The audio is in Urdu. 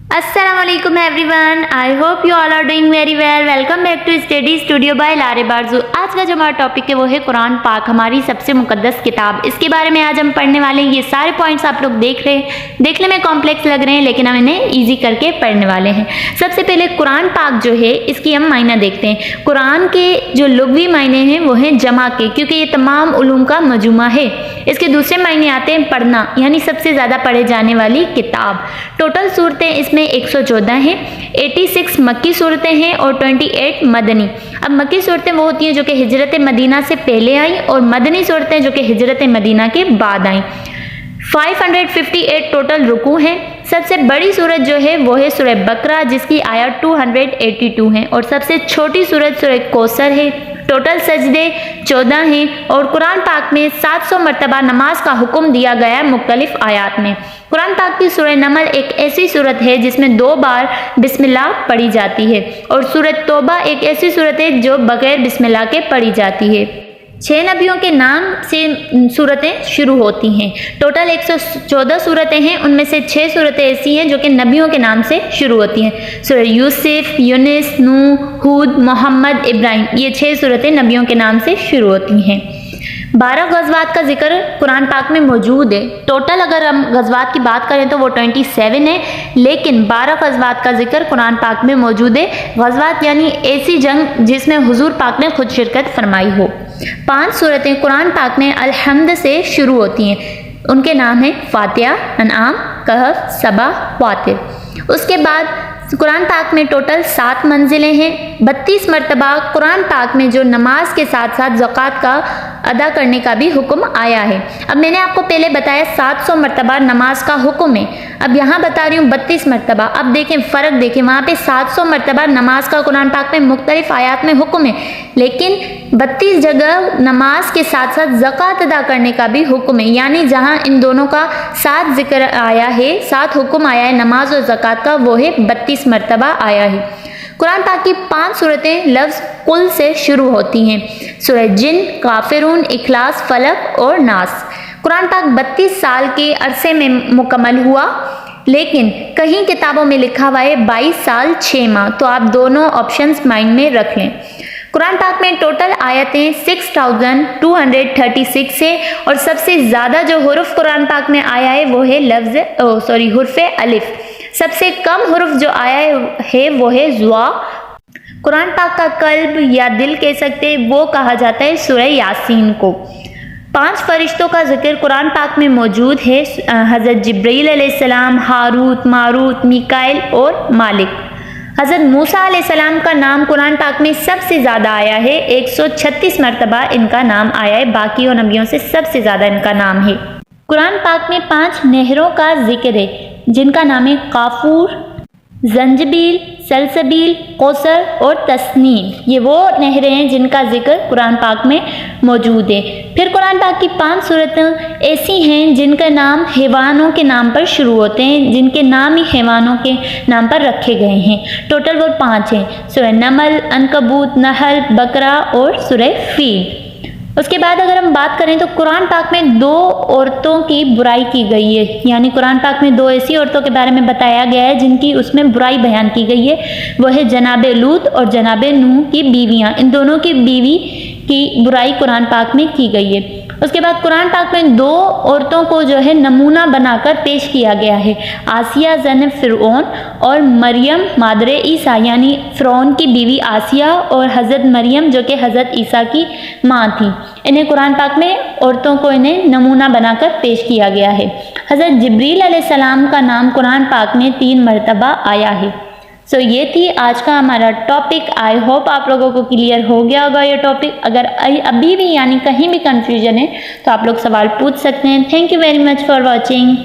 السلام علیکم everyone, I hope you all are doing very well. Welcome back to study studio by لارے بارزو. آج کا جو ہمارا ٹاپک ہے وہ ہے قرآن پاک، ہماری سب سے مقدس کتاب. اس کے بارے میں آج ہم پڑھنے والے ہیں. یہ سارے پوائنٹس آپ لوگ دیکھنے میں کمپلیکس لگ رہے ہیں، لیکن ہم انہیں ایزی کر کے پڑھنے والے ہیں. سب سے پہلے قرآن پاک جو ہے اس کی ہم معنی دیکھتے ہیں. قرآن کے جو لغوی معنی ہیں وہ ہیں جمع کے، کیونکہ یہ تمام علوم کا مجموعہ ہے. اس کے دوسرے معنی آتے ہیں پڑھنا، یعنی سب سے زیادہ پڑھے جانے والی کتاب. ٹوٹل صورتیں اس میں 114 ہیں. 86 مکی صورتیں ہیں اور 28 مدنی. اب مکی صورتیں وہ ہوتی ہیں جو کہ ہجرت مدینہ سے پہلے آئیں، اور مدنی صورتیں جو کہ ہجرت مدینہ کے بعد آئیں. 558 ٹوٹل رکوع ہیں. سب سے بڑی سورت جو ہے وہ ہے سورہ بقرہ، جس کی آیات 282 ہیں، اور سب سے چھوٹی سورت سورہ کوثر ہے. ٹوٹل سجدے 14 ہیں، اور قرآن پاک میں 700 مرتبہ نماز کا حکم دیا گیا ہے مختلف آیات میں. قرآن پاک کی سورہ نمل ایک ایسی سورت ہے جس میں 2 بار بسم اللہ پڑھی جاتی ہے، اور سورۃ توبہ ایک ایسی سورت ہے جو بغیر بسم اللہ کے پڑھی جاتی ہے. 6 نبیوں کے نام سے سورتیں شروع ہوتی ہیں. ٹوٹل 114 سورتیں ہیں، ان میں سے 6 سورتیں ایسی ہیں جو کہ نبیوں کے نام سے شروع ہوتی ہیں. سورہ یوسف، یونس، نوح، ہود، محمد، ابراہیم، یہ 6 سورتیں نبیوں کے نام سے شروع ہوتی ہیں. 12 غزوات کا ذکر قرآن پاک میں موجود ہے. ٹوٹل اگر ہم غزوات کی بات کریں تو وہ 27 ہے، لیکن 12 غزوات کا ذکر قرآن پاک میں موجود ہے. غزوات یعنی ایسی جنگ جس میں حضور پاک نے خود شرکت فرمائی ہو. 5 سورتیں قرآن پاک میں الحمد سے شروع ہوتی ہیں. ان کے نام ہیں فاتحہ، انعام، کہف، سبا، فاتر. اس کے بعد قرآن پاک میں ٹوٹل 7 منزلیں ہیں. 32 مرتبہ قرآن پاک میں جو نماز کے ساتھ ساتھ زکوٰۃ کا ادا کرنے کا بھی حکم آیا ہے. اب میں نے آپ کو پہلے بتایا 700 مرتبہ نماز کا حکم ہے، اب یہاں بتا رہی ہوں 32 مرتبہ. اب دیکھیں فرق، دیکھیں وہاں پہ 700 مرتبہ نماز کا قرآن پاک میں مختلف آیات میں حکم ہے، لیکن 32 جگہ نماز کے ساتھ ساتھ زکوٰۃ ادا کرنے کا بھی حکم ہے. یعنی جہاں ان دونوں کا ساتھ ذکر آیا ہے، ساتھ حکم آیا ہے نماز اور زکوٰۃ کا، وہ ہے 32 مرتبہ آیا ہے. قرآن پاک کی 5 سورتیں لفظ قل سے شروع ہوتی ہیں. سورہ جن، کافرون، اخلاص، فلق اور ناس. قرآن پاک 32 سال کے عرصے میں مکمل ہوا، لیکن کہیں کتابوں میں لکھا ہوا ہے 22 سال 6 ماہ، تو آپ دونوں آپشنز مائنڈ میں رکھ لیں. قرآن پاک میں ٹوٹل آیتیں 6236 ہے، اور سب سے زیادہ جو حرف قرآن پاک میں آیا ہے وہ ہے حرف الف. سب سے کم حرف جو آیا ہے وہ ہے زوا. قرآن پاک کا قلب یا دل کہہ سکتے وہ کہا جاتا ہے سورہ یاسین کو. 5 فرشتوں کا ذکر قرآن پاک میں موجود ہے. حضرت جبرائیل علیہ السلام، ہاروت، ماروت، میکائیل اور مالک. حضرت موسیٰ علیہ السلام کا نام قرآن پاک میں سب سے زیادہ آیا ہے. 136 مرتبہ ان کا نام آیا ہے، باقی اور نبیوں سے سب سے زیادہ ان کا نام ہے. قرآن پاک میں 5 نہروں کا ذکر ہے جن کا نام ہے کافور، زنجبیل، سلسبیل، کوثر اور تسنیم. یہ وہ نہریں ہیں جن کا ذکر قرآن پاک میں موجود ہے. پھر قرآن پاک کی 5 سورتیں ایسی ہیں جن کا نام حیوانوں کے نام پر شروع ہوتے ہیں، جن کے نام ہی حیوانوں کے نام پر رکھے گئے ہیں. ٹوٹل وہ 5 ہیں: سورہ نمل، عنکبوت، نحل، بقرہ اور سورہ فیل. اس کے بعد اگر ہم بات کریں تو قرآن پاک میں 2 عورتوں کی برائی کی گئی ہے. یعنی قرآن پاک میں 2 ایسی عورتوں کے بارے میں بتایا گیا ہے جن کی اس میں برائی بیان کی گئی ہے. وہ ہے جناب لوط اور جناب نوح کی بیویاں. ان دونوں کی بیوی کی برائی قرآن پاک میں کی گئی ہے. اس کے بعد قرآن پاک میں 2 عورتوں کو جو ہے نمونہ بنا کر پیش کیا گیا ہے: آسیہ زن فرعون اور مریم مادر عیسیٰ. یعنی فرعون کی بیوی آسیہ اور حضرت مریم جو کہ حضرت عیسیٰ کی ماں تھی. انہیں قرآن پاک میں عورتوں کو انہیں نمونہ بنا کر پیش کیا گیا ہے. حضرت جبریل علیہ السلام کا نام قرآن پاک میں 3 مرتبہ آیا ہے. یہ تھی آج کا ہمارا ٹاپک. آئی ہوپ آپ لوگوں کو کلیئر ہو گیا ہوگا یہ ٹاپک. اگر ابھی بھی یعنی کہیں بھی کنفیوژن ہے تو آپ لوگ سوال پوچھ سکتے ہیں. Thank you very much for watching.